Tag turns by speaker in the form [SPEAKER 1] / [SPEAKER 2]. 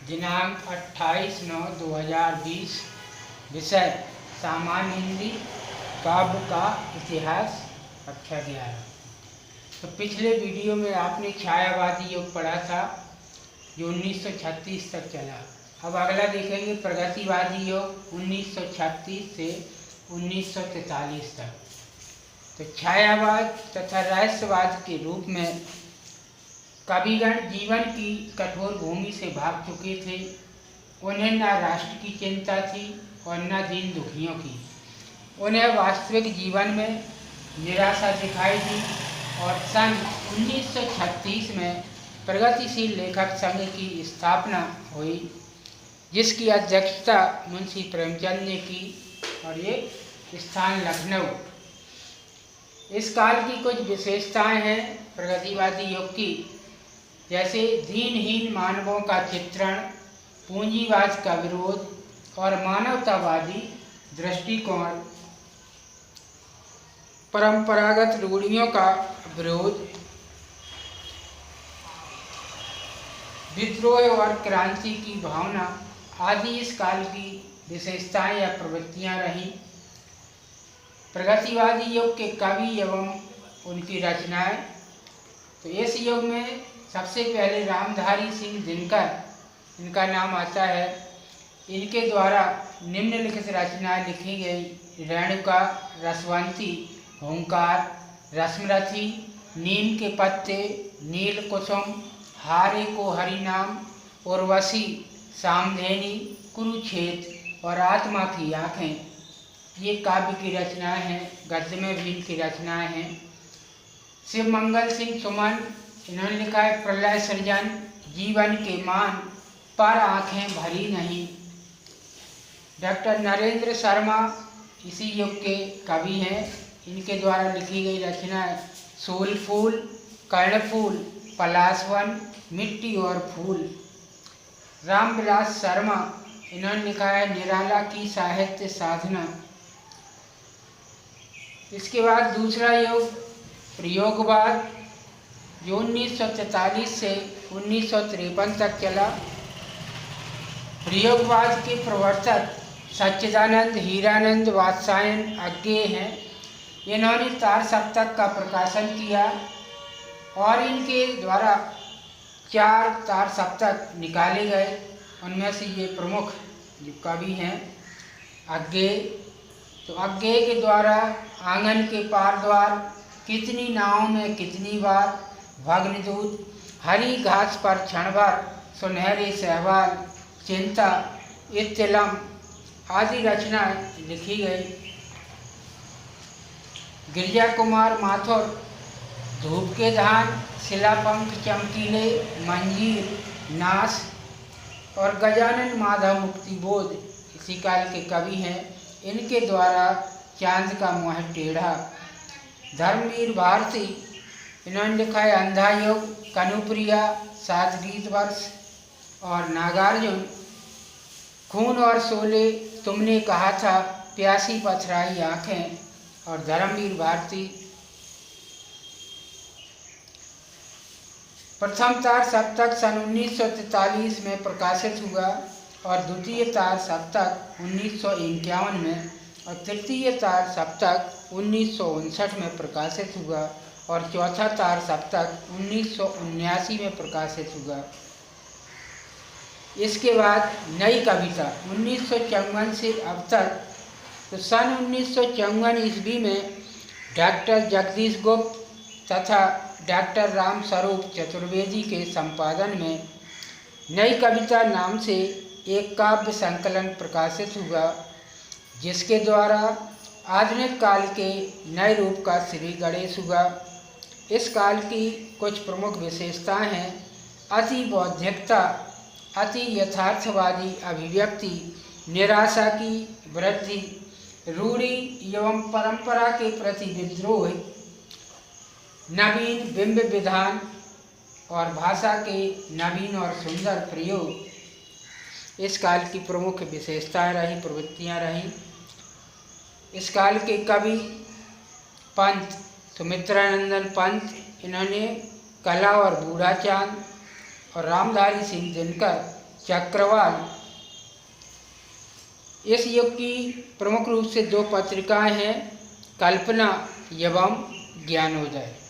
[SPEAKER 1] दिनांक 28/9/2020। विषय सामान्य हिंदी, काव्य का इतिहास, कक्षा 11। तो पिछले वीडियो में आपने छायावादी युग पढ़ा था जो 1936 तक चला। अब अगला देखेंगे प्रगतिवादी युग 1936 से 1943 तक। तो छायावाद तथा रहस्यवाद के रूप में कविगण जीवन की कठोर भूमि से भाग चुके थे। उन्हें न राष्ट्र की चिंता थी और न दीन दुखियों की। उन्हें वास्तविक जीवन में निराशा दिखाई दी और सन 1936 में प्रगतिशील लेखक संघ की स्थापना हुई, जिसकी अध्यक्षता मुंशी प्रेमचंद ने की और ये स्थान लखनऊ। इस काल की कुछ विशेषताएं हैं प्रगतिवादी युग की, जैसे दीनहीन मानवों का चित्रण, पूंजीवाद का विरोध और मानवतावादी दृष्टिकोण, परंपरागत रूढ़ियों का विरोध, विद्रोह और क्रांति की भावना आदि इस काल की विशेषताएं या प्रवृत्तियां रहीं। प्रगतिवादी युग के कवि एवं उनकी रचनाएं। तो इस युग में सबसे पहले रामधारी सिंह दिनकर, इनका नाम आता है। इनके द्वारा निम्नलिखित रचनाएं लिखी गई: रेणुका, रसवंती, हुंकार, रश्मरथी, नीम के पत्ते, नील कुसुम, हारे को हरिनाम, उर्वशी, सामधेनी, कुरुक्षेत्र और आत्मा की आँखें, ये काव्य की रचनाएं हैं। गद्य में भी इनकी रचनाएं हैं। शिव मंगल सिंह सुमन, इन्होंने लिखा है प्रलय सृजन, जीवन के मान, पर आँखें भरी नहीं। डॉक्टर नरेंद्र शर्मा इसी युग के कवि हैं। इनके द्वारा लिखी गई रचनाएं सोलफूल, कर्णफूल, पलाशवन, मिट्टी और फूल। रामविलास शर्मा, इन्होंने लिखा है निराला की साहित्य साधना। इसके बाद दूसरा युग प्रयोगवाद, जो 1943 से 1953 तक चला। प्रयोगवाद के प्रवर्तक सच्चिदानंद हीरानंद वात्स्यायन अज्ञेय हैं। इन्होंने तार सप्तक का प्रकाशन किया और इनके द्वारा 4 तार सप्तक निकाले गए। उनमें से ये प्रमुख जो कवि हैं अज्ञेय। तो अज्ञेय के द्वारा आंगन के पार द्वार, कितनी नावों में कितनी बार, भग्नदूत, हरी घास पर क्षण भर, सुनहरे सहवाल, चिंता, इत्तिलम आदि रचनाएं लिखी गई। गिरिजा कुमार माथुर, धूप के धान, शिलापंख चमकीले, मंजीर, नास और गजानन माधव मुक्तिबोध इसी काल के कवि हैं। इनके द्वारा चांद का मुँह टेढ़ा। धर्मवीर भारती, इन्होंने लिखा है अंधा युग, कनुप्रिया, सात गीत वर्ष और नागार्जुन, खून और शोले, तुमने कहा था, प्यासी पथराई आँखें और धर्मवीर भारती। प्रथम तार सप्तक सन 1943 में प्रकाशित हुआ और द्वितीय तार सप्तक 1951 में और तृतीय तार सप्तक 1959 में प्रकाशित हुआ और चौथा तार सप्तक 1979 में प्रकाशित हुआ। इसके बाद नई कविता 1954 से अब तक। तो सन 1954 ईस्वी में डॉक्टर जगदीश गुप्त तथा डॉक्टर राम स्वरूप चतुर्वेदी के संपादन में नई कविता नाम से एक काव्य संकलन प्रकाशित हुआ, जिसके द्वारा आधुनिक काल के नए रूप का श्री गणेश हुआ। इस काल की कुछ प्रमुख विशेषताएं हैं: अति बौद्धिकता, अति यथार्थवादी अभिव्यक्ति, निराशा की वृद्धि, रूढ़ि एवं परंपरा के प्रति विद्रोह, नवीन बिंब विधान और भाषा के नवीन और सुंदर प्रयोग इस काल की प्रमुख विशेषताएं रही, प्रवृत्तियां रहीं। इस काल के कवि पंत सुमित्रानंदन पंत, इन्होंने कला और बूढ़ा चांद और रामधारी सिंह दिनकर चक्रवाल। इस युग की प्रमुख रूप से दो पत्रिकाएं हैं, कल्पना एवं ज्ञानोदय।